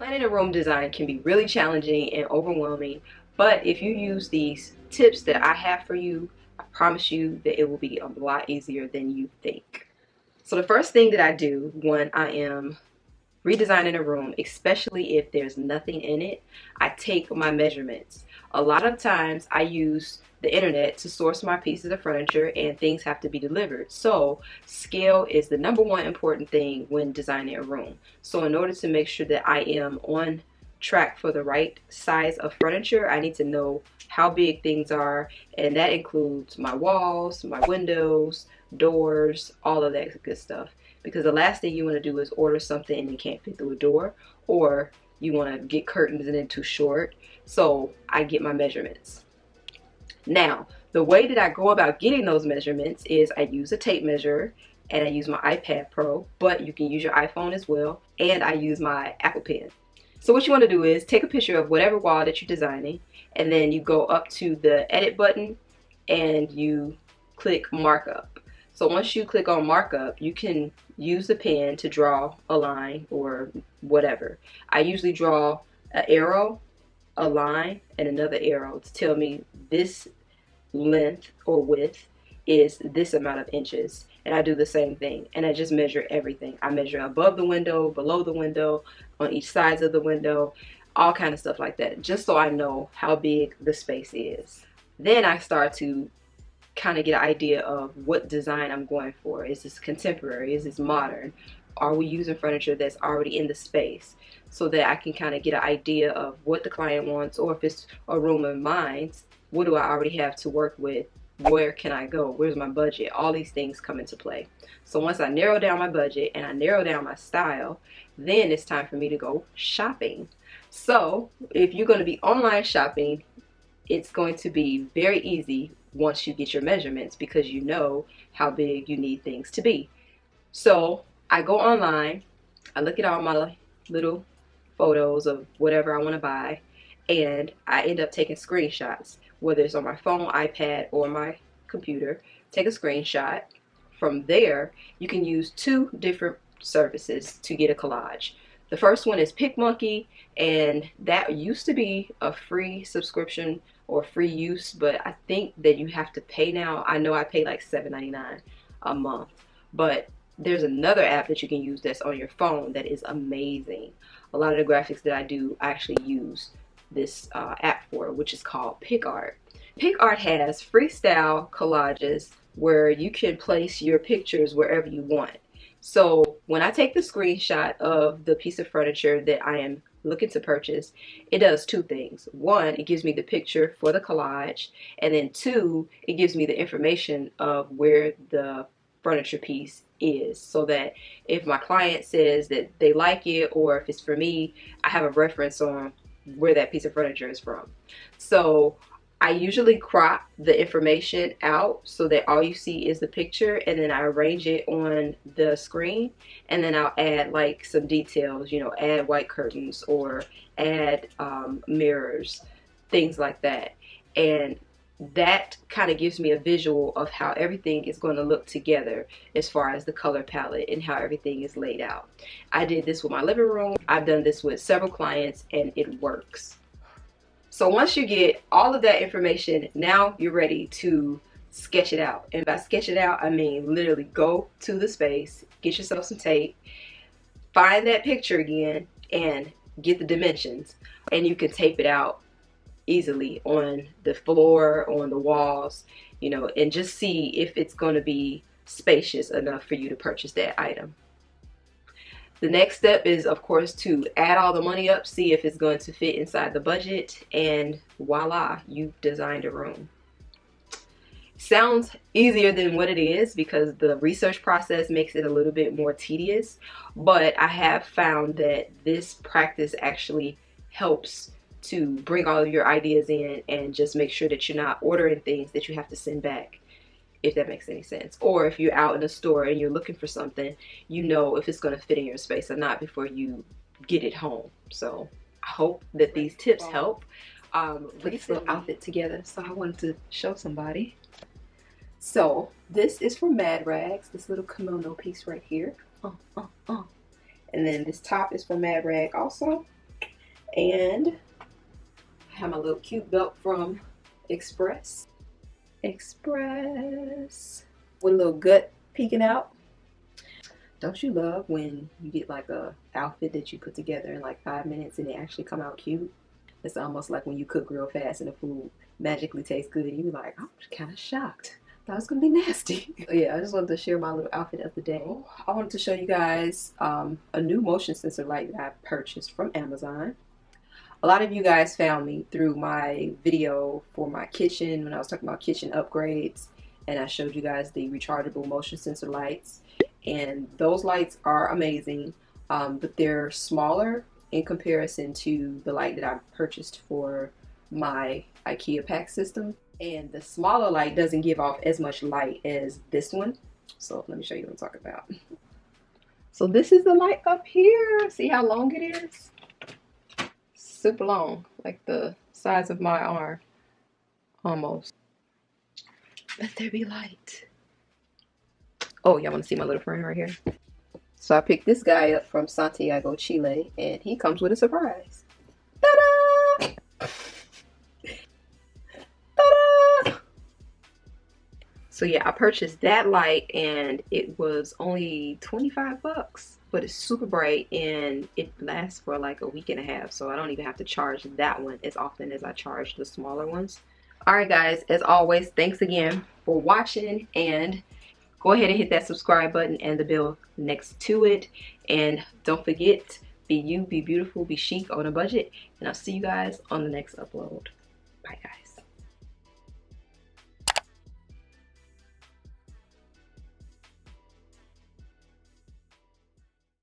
Planning a room design can be really challenging and overwhelming, but if you use these tips that I have for you, I promise you that it will be a lot easier than you think. So the first thing that I do when I am redesigning a room, especially if there's nothing in it, I take my measurements. A lot of times I use the internet to source my pieces of furniture and things have to be delivered. So scale is the number one important thing when designing a room. So in order to make sure that I am on track for the right size of furniture, I need to know how big things are, and that includes my walls, my windows, doors, all of that good stuff. Because the last thing you want to do is order something and you can't fit through a door, or you want to get curtains and they're too short. So I get my measurements. Now, the way that I go about getting those measurements is I use a tape measure and I use my iPad Pro, but you can use your iPhone as well, and I use my Apple Pen. So what you want to do is take a picture of whatever wall that you're designing, and then you go up to the edit button and you click markup. So once you click on markup, you can use the pen to draw a line or whatever. I usually draw an arrow, a line, and another arrow to tell me this length or width is this amount of inches. And I do the same thing, and I just measure everything. I measure above the window, below the window, on each sides of the window, all kind of stuff like that, just so I know how big the space is. Then I start to kind of get an idea of what design I'm going for. Is this contemporary? Is this modern? Are we using furniture that's already in the space? So that I can kind of get an idea of what the client wants, or if it's a room of mine, what do I already have to work with? Where can I go? Where's my budget? All these things come into play. So once I narrow down my budget and I narrow down my style, then it's time for me to go shopping. So if you're going to be online shopping, it's going to be very easy once you get your measurements, because you know how big you need things to be. So I go online, I look at all my little photos of whatever I want to buy, and I end up taking screenshots, whether it's on my phone, iPad, or my computer. Take a screenshot. From there, you can use two different services to get a collage. The first one is PicMonkey, and that used to be a free subscription or free use, but I think that you have to pay now. I know I pay like $7.99 a month, but there's another app that you can use that's on your phone that is amazing. A lot of the graphics that I do, I actually use this app for, which is called PicArt. PicArt has freestyle collages where you can place your pictures wherever you want. So when I take the screenshot of the piece of furniture that I am looking to purchase, it does two things. One, it gives me the picture for the collage, and then two, it gives me the information of where the furniture piece is, so that if my client says that they like it, or if it's for me, I have a reference on where that piece of furniture is from. So I usually crop the information out so that all you see is the picture, and then I arrange it on the screen, and then I'll add like some details, you know, add white curtains or add mirrors, things like that. And that kind of gives me a visual of how everything is going to look together as far as the color palette and how everything is laid out. I did this with my living room. I've done this with several clients, and it works. So once you get all of that information, now you're ready to sketch it out. And by sketch it out, I mean literally go to the space, get yourself some tape, find that picture again, and get the dimensions. And you can tape it out easily on the floor, on the walls, you know, and just see if it's going to be spacious enough for you to purchase that item. The next step is, of course, to add all the money up, see if it's going to fit inside the budget, and voila, you've designed a room. Sounds easier than what it is, because the research process makes it a little bit more tedious, but I have found that this practice actually helps to bring all of your ideas in and just make sure that you're not ordering things that you have to send back, if that makes any sense. Or if you're out in a store and you're looking for something, you know if it's going to fit in your space or not before you get it home. So I hope that these tips help. Put this little outfit together, so I wanted to show somebody. So this is from Mad Rags, this little kimono piece right here. And then this top is from Mad Rag also. And I have my little cute belt from Express with a little gut peeking out. Don't you love when you get like a outfit that you put together in like 5 minutes and it actually come out cute? It's almost like when you cook real fast and the food magically tastes good and you're like, I'm kind of shocked. Thought it was gonna be nasty. Yeah, I just wanted to share my little outfit of the day. I wanted to show you guys a new motion sensor light that I purchased from Amazon. A lot of you guys found me through my video for my kitchen when I was talking about kitchen upgrades, and I showed you guys the rechargeable motion sensor lights, and those lights are amazing, but they're smaller in comparison to the light that I purchased for my Ikea pack system, and the smaller light doesn't give off as much light as this one. So let me show you what I'm talking about. So this is the light up here. See how long it is? Super long, like the size of my arm, almost. Let there be light. Oh, y'all want to see my little friend right here? So I picked this guy up from Santiago, Chile, and he comes with a surprise. Ta-da! Ta-da! So yeah, I purchased that light and it was only 25 bucks. But it's super bright and it lasts for like a week and a half, so I don't even have to charge that one as often as I charge the smaller ones. Alright guys, as always, thanks again for watching, and go ahead and hit that subscribe button and the bell next to it, and don't forget, be you, be beautiful, be chic on a budget, and I'll see you guys on the next upload. Bye guys.